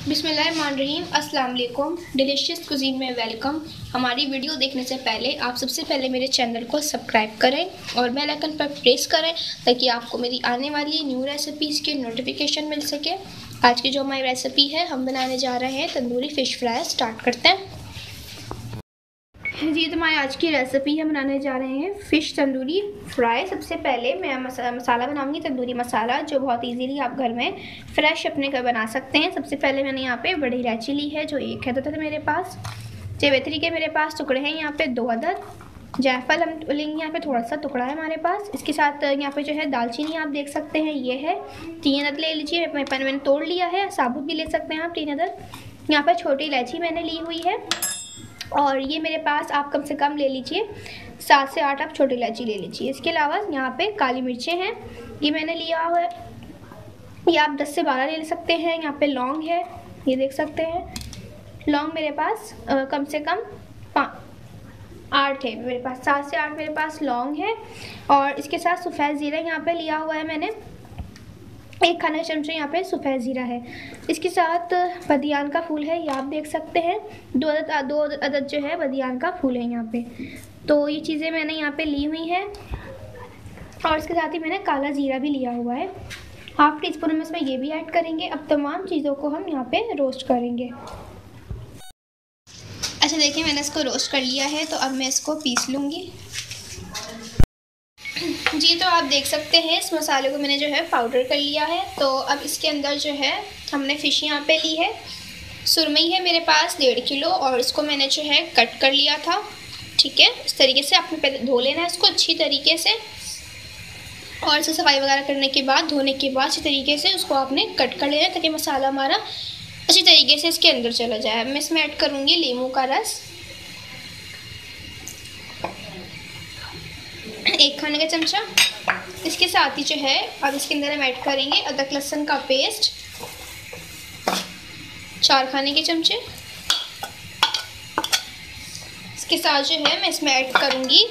बिस्मिल्लाहिर्रहमानिर्रहीम। अस्सलाम वालेकुम। डिलीशियस कुजीन में वेलकम। हमारी वीडियो देखने से पहले आप सबसे पहले मेरे चैनल को सब्सक्राइब करें और बेल आइकन पर प्रेस करें ताकि आपको मेरी आने वाली न्यू रेसिपीज़ की नोटिफिकेशन मिल सके। आज की जो हमारी रेसिपी है, हम बनाने जा रहे हैं तंदूरी फ़िश फ्राई। स्टार्ट करते हैं जी। तो हमारी आज की रेसिपी हम बनाने जा रहे हैं फ़िश तंदूरी फ्राई। सबसे पहले मैं मसाला बनाऊंगी, तंदूरी मसाला, जो बहुत इजीली आप घर में फ्रेश अपने घर बना सकते हैं। सबसे पहले मैंने यहाँ पे बड़ी इलायची ली है, जो एक है तो मेरे पास। जावित्री के मेरे पास टुकड़े हैं यहाँ पे 2 अदद। जायफल हम लेंगे यहाँ पे, थोड़ा सा टुकड़ा है हमारे पास। इसके साथ यहाँ पे जो है दालचीनी आप देख सकते हैं, ये है 3 अदद ले लीजिए। मैंने तोड़ लिया है, साबुत भी ले सकते हैं आप 3 अदद। यहाँ पर छोटी इलायची मैंने ली हुई है, और ये मेरे पास आप कम से कम ले लीजिए 7 से 8 आप छोटी इलायची ले लीजिए। इसके अलावा यहाँ पे काली मिर्चें हैं, ये मैंने लिया हुआ है, ये आप 10 से 12 ले सकते हैं। यहाँ पे लौंग है, ये देख सकते हैं, लौंग मेरे पास कम से कम 8 है मेरे पास, 7 से 8 मेरे पास लौंग है। और इसके साथ सफ़ेद ज़ीरा यहाँ पे लिया हुआ है मैंने, 1 खाने का चमचा यहाँ पे सफ़ेद ज़ीरा है। इसके साथ बदियान का फूल है, ये आप देख सकते हैं, 2 अदद जो है बदियान का फूल है यहाँ पे। तो ये चीज़ें मैंने यहाँ पे ली हुई हैं, और इसके साथ ही मैंने काला ज़ीरा भी लिया हुआ है। हाफ टी स्पून हम इसमें ये भी ऐड करेंगे। अब तमाम चीज़ों को हम यहाँ पे रोस्ट करेंगे। अच्छा देखिए, मैंने इसको रोस्ट कर लिया है, तो अब मैं इसको पीस लूँगी जी। तो आप देख सकते हैं इस मसाले को मैंने जो है पाउडर कर लिया है। तो अब इसके अंदर जो है हमने फ़िश यहाँ पे ली है, सुरमई है मेरे पास 1.5 किलो, और इसको मैंने जो है कट कर लिया था। ठीक है, इस तरीके से आपने पहले धो लेना है इसको अच्छी तरीके से, और इसे सफाई वगैरह करने के बाद, धोने के बाद अच्छी तरीके से उसको आपने कट कर लेना है ताकि मसाला हमारा अच्छी तरीके से इसके अंदर चला जाए। मैं इसमें ऐड करूँगी नींबू का रस, 1 खाने का चमचा। इसके साथ ही जो है अब इसके अंदर हम ऐड करेंगे अदरक लहसुन का पेस्ट, 4 खाने के चमचे। इसके साथ जो है मैं इसमें ऐड करूँगी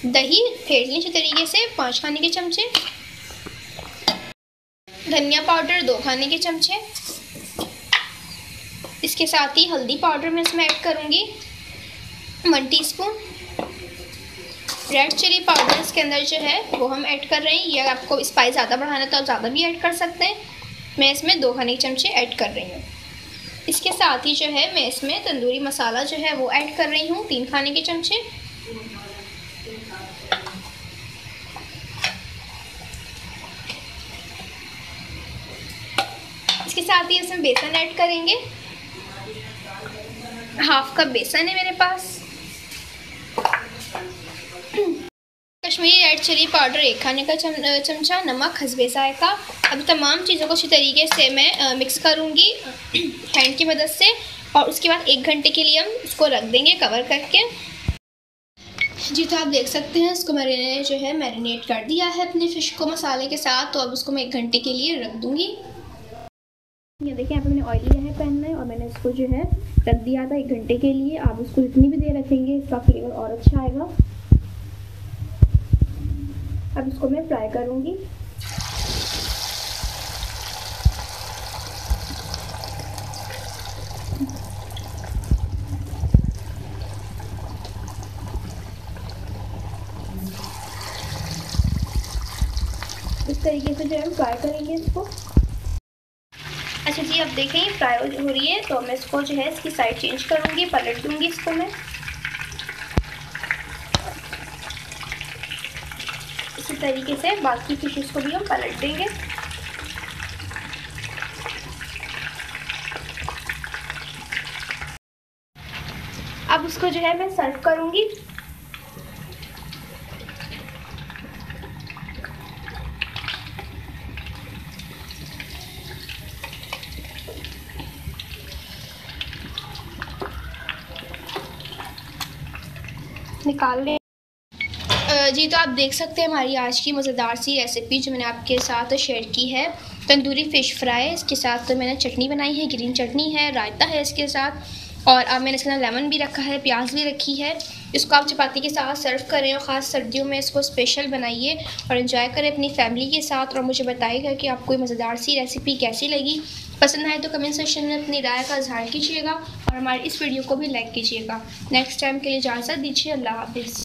दही, फेंट ली अच्छी तरीके से, 5 खाने के चमचे। धनिया पाउडर 2 खाने के चमचे। इसके साथ ही हल्दी पाउडर मैं इसमें ऐड करूँगी 1 टीस्पून। रेड चिली पाउडर इसके अंदर जो है वो हम ऐड कर रहे हैं। ये आपको स्पाइस ज़्यादा बढ़ाना है तो आप ज़्यादा भी ऐड कर सकते हैं। मैं इसमें 2 खाने के चमचे ऐड कर रही हूँ। इसके साथ ही जो है मैं इसमें तंदूरी मसाला जो है वो ऐड कर रही हूँ 3 खाने के चमचे। इसके साथ ही इसमें बेसन ऐड करेंगे, 1/2 कप बेसन है मेरे पास। कश्मीरी रेड चिली पाउडर 1 खाने का चमचा, नमक हस्बे जायका। अब तमाम चीज़ों को अच्छी तरीके से मैं मिक्स करूँगी हैंड की मदद से, और उसके बाद 1 घंटे के लिए हम इसको रख देंगे कवर करके जी। तो आप देख सकते हैं इसको मैंने जो है मैरिनेट कर दिया है अपने फ़िश को मसाले के साथ। तो अब उसको मैं 1 घंटे के लिए रख दूँगी। ये देखिए, यहाँ पे मैंने ऑयल लिया है पैन में, और मैंने इसको जो है रख दिया था 1 घंटे के लिए। आप उसको जितनी भी देर रखेंगे इसका फ्लेवर और अच्छा आएगा। अब इसको मैं फ्राई करूँगी। इस तरीके से जो हम फ्राई करेंगे इसको। अच्छा जी, अब देखें फ्राई हो रही है, तो मैं इसको जो है इसकी साइड चेंज करूँगी, पलट दूँगी इसको मैं। इसी तरीके से बाकी फिशेस को भी हम पलट देंगे। अब उसको जो है मैं सर्व करूँगी। निकाल लें जी। तो आप देख सकते हैं हमारी आज की मज़ेदार सी रेसिपी जो मैंने आपके साथ शेयर की है, तंदूरी फ़िश फ्राई। इसके साथ तो मैंने चटनी बनाई है, ग्रीन चटनी है, रायता है इसके साथ, और अब मैंने इसके अंदर लेमन भी रखा है, प्याज भी रखी है। इसको आप चपाती के साथ सर्व करें, और ख़ास सर्दियों में इसको स्पेशल बनाइए और एंजॉय करें अपनी फैमिली के साथ। और मुझे बताइएगा कि आपको ये मज़ेदार सी रेसिपी कैसी लगी। पसंद आए तो कमेंट सेक्शन में अपनी राय का इजहार कीजिएगा और हमारी इस वीडियो को भी लाइक कीजिएगा। नेक्स्ट टाइम के लिए इजाज़त दीजिए। अल्लाह हाफिज़।